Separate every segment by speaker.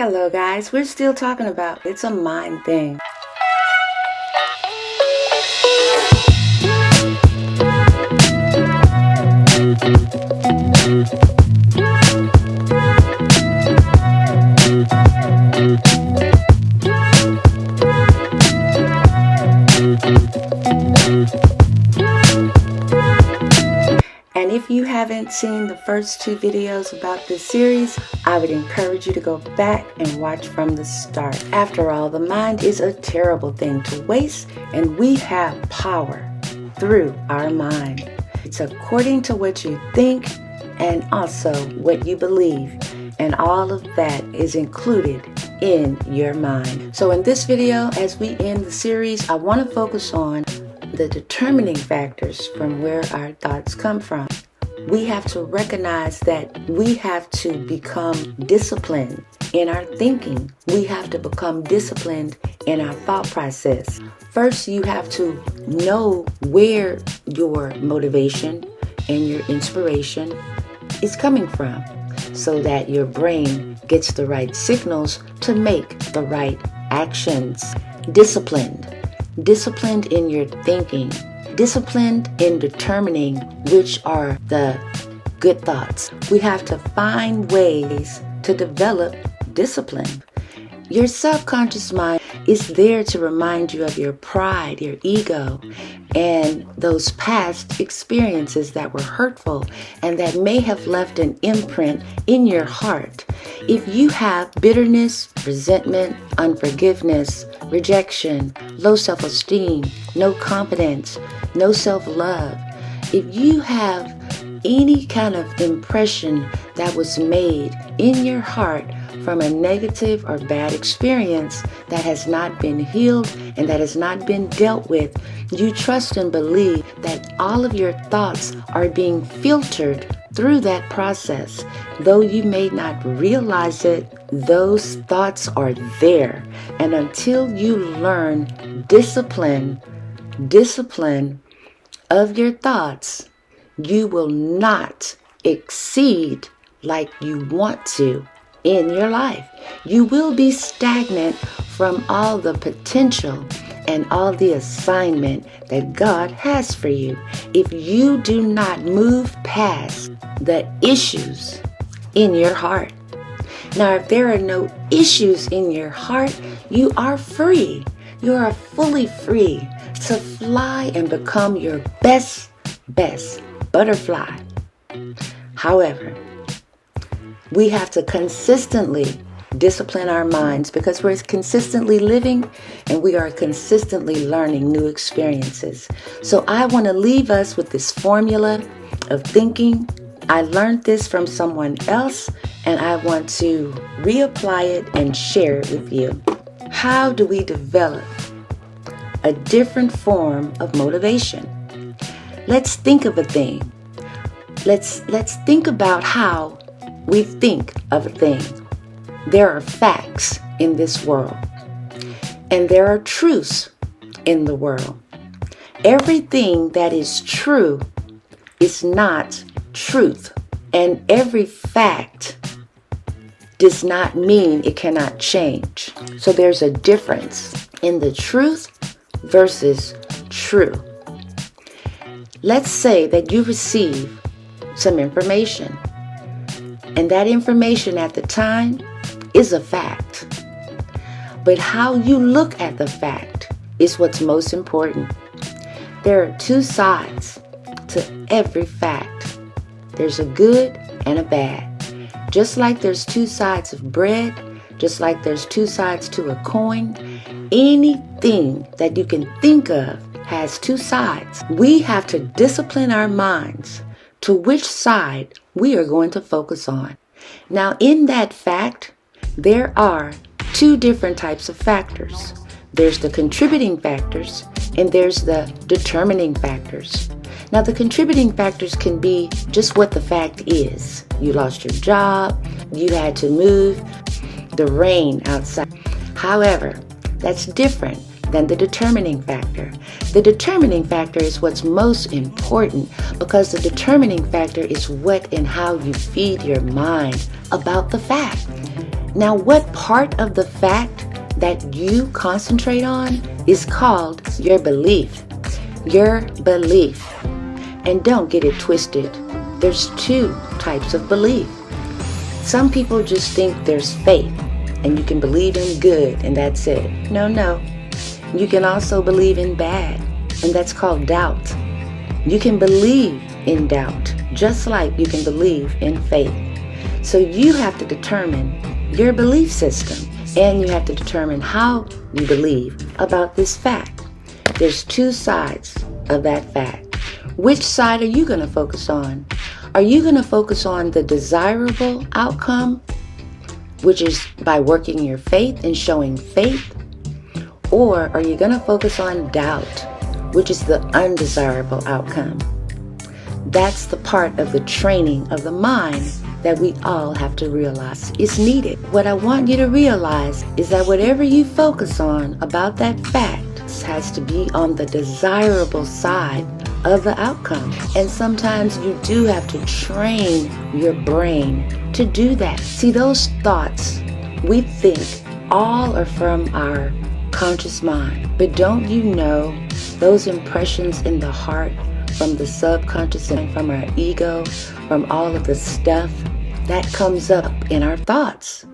Speaker 1: Hello guys, we're still talking about it's a mind thing. And if you haven't seen the first two videos about this series, I would encourage you to go back and watch from the start. After all, the mind is a terrible thing to waste, and we have power through our mind. It's according to what you think and also what you believe, and all of that is included in your mind. So in this video, as we end the series, I want to focus on the determining factors from where our thoughts come from. We have to recognize that we have to become disciplined in our thinking. We have to become disciplined in our thought process. First, you have to know where your motivation and your inspiration is coming from so that your brain gets the right signals to make the right actions. Disciplined in your thinking, disciplined in determining which are the good thoughts. We have to find ways to develop discipline. Your subconscious mind is there to remind you of your pride, your ego, and those past experiences that were hurtful and that may have left an imprint in your heart. If you have bitterness, resentment, unforgiveness, rejection, low self-esteem, no confidence, no self-love, if you have any kind of impression that was made in your heart from a negative or bad experience that has not been healed and that has not been dealt with, you trust and believe that all of your thoughts are being filtered through that process. Though you may not realize it, those thoughts are there. And until you learn discipline of your thoughts, you will not exceed like you want to in your life. You will be stagnant from all the potential and all the assignment that God has for you if you do not move past the issues in your heart. Now, if there are no issues in your heart, you are free. You are fully free to fly and become your best butterfly. However, we have to consistently discipline our minds because we're consistently living and we are consistently learning new experiences. So I want to leave us with this formula of thinking. I learned this from someone else and I want to reapply it and share it with you. How do we develop a different form of motivation? Let's think of a thing. Let's think about how we think of a thing. There are facts in this world, and there are truths in the world. Everything that is true is not truth, and every fact does not mean it cannot change. So there's a difference in the truth versus true. Let's say that you receive some information, and that information at the time is a fact. But how you look at the fact is what's most important. There are two sides to every fact. There's a good and a bad. Just like there's two sides of bread, just like there's two sides to a coin, anything that you can think of has two sides. We have to discipline our minds to which side we are going to focus on. Now, in that fact, there are two different types of factors. There's the contributing factors and there's the determining factors. Now, the contributing factors can be just what the fact is. You lost your job, you had to move, the rain outside. However, that's different than the determining factor. The determining factor is what's most important because the determining factor is what and how you feed your mind about the fact. Now, what part of the fact that you concentrate on is called your belief. Your belief. And don't get it twisted. There's two types of belief. Some people just think there's faith and you can believe in good and that's it. No. You can also believe in bad, and that's called doubt. You can believe in doubt just like you can believe in faith. So you have to determine your belief system, and you have to determine how you believe about this fact. There's two sides of that fact. Which side are you going to focus on? Are you going to focus on the desirable outcome, which is by working your faith and showing faith? Or are you going to focus on doubt, which is the undesirable outcome? That's the part of the training of the mind that we all have to realize is needed. What I want you to realize is that whatever you focus on about that fact has to be on the desirable side of the outcome. And sometimes you do have to train your brain to do that. See, those thoughts we think all are from our conscious mind. But don't you know those impressions in the heart from the subconscious and from our ego, from all of the stuff that comes up in our thoughts,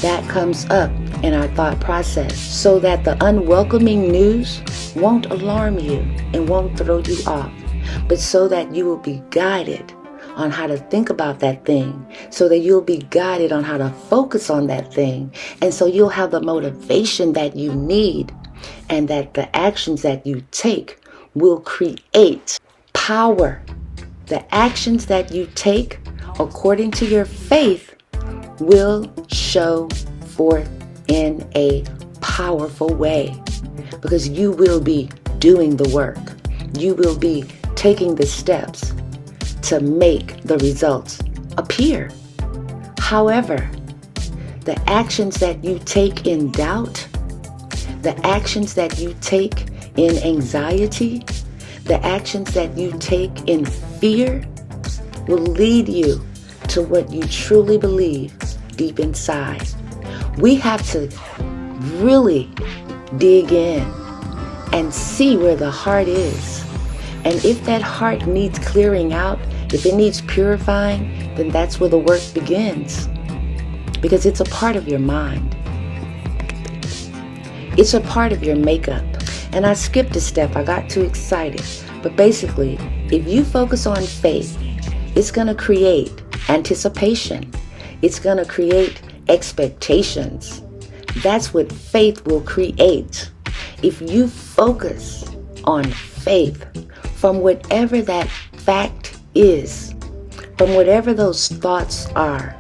Speaker 1: that comes up in our thought process, so that the unwelcoming news won't alarm you and won't throw you off, but so that you will be guided on how to think about that thing, so that you'll be guided on how to focus on that thing, and so you'll have the motivation that you need, and that the actions that you take will create power. The actions that you take according to your faith will show forth in a powerful way, because you will be doing the work. You will be taking the steps to make the results appear. However, the actions that you take in doubt, the actions that you take in anxiety, the actions that you take in fear will lead you to what you truly believe deep inside. We have to really dig in and see where the heart is. And if that heart needs clearing out, if it needs purifying, then that's where the work begins. Because it's a part of your mind. It's a part of your makeup. And I skipped a step. I got too excited. But basically, if you focus on faith, it's going to create anticipation. It's going to create expectations. That's what faith will create. If you focus on faith, from whatever that fact is, from whatever those thoughts are,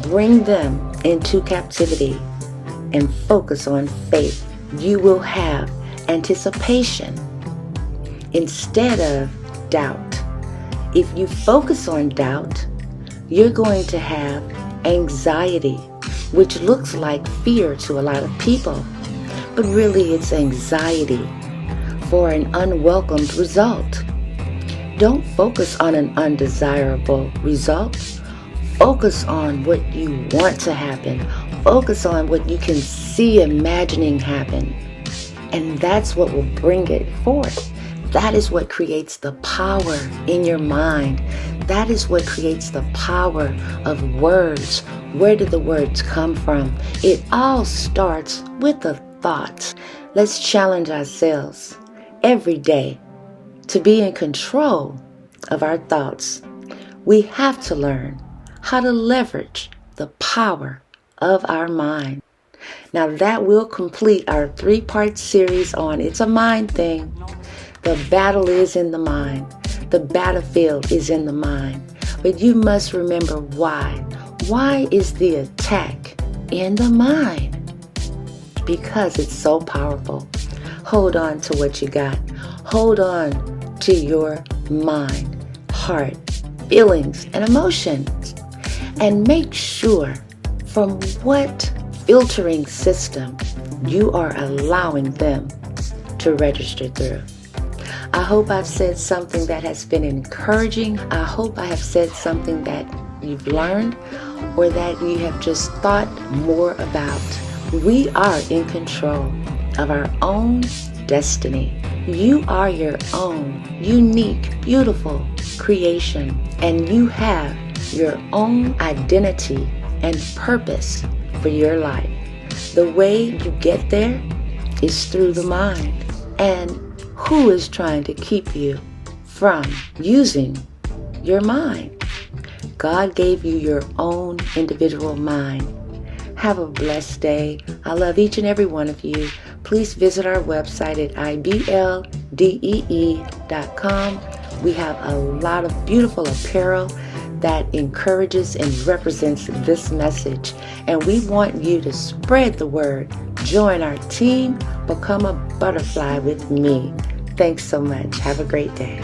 Speaker 1: bring them into captivity and focus on faith. You will have anticipation instead of doubt. If you focus on doubt, you're going to have anxiety, which looks like fear to a lot of people, but really it's anxiety for an unwelcomed result. Don't focus on an undesirable result. Focus on what you want to happen. Focus on what you can see imagining happen. And that's what will bring it forth. That is what creates the power in your mind. That is what creates the power of words. Where do the words come from? It all starts with the thoughts. Let's challenge ourselves every day to be in control of our thoughts. We have to learn how to leverage the power of our mind. Now that will complete our 3-part series on It's a Mind Thing. The battle is in the mind. The battlefield is in the mind. But you must remember why. Why is the attack in the mind? Because it's so powerful. Hold on to what you got. Hold on to your mind, heart, feelings, and emotions. And make sure from what filtering system you are allowing them to register through. I hope I've said something that has been encouraging. I hope I have said something that you've learned or that you have just thought more about. We are in control of our own destiny. You are your own unique, beautiful creation, and you have your own identity and purpose for your life. The way you get there is through the mind. And who is trying to keep you from using your mind? God gave you your own individual mind. Have a blessed day. I love each and every one of you. Please visit our website at ibldee.com. We have a lot of beautiful apparel that encourages and represents this message. And we want you to spread the word. Join our team. Become a butterfly with me. Thanks so much. Have a great day.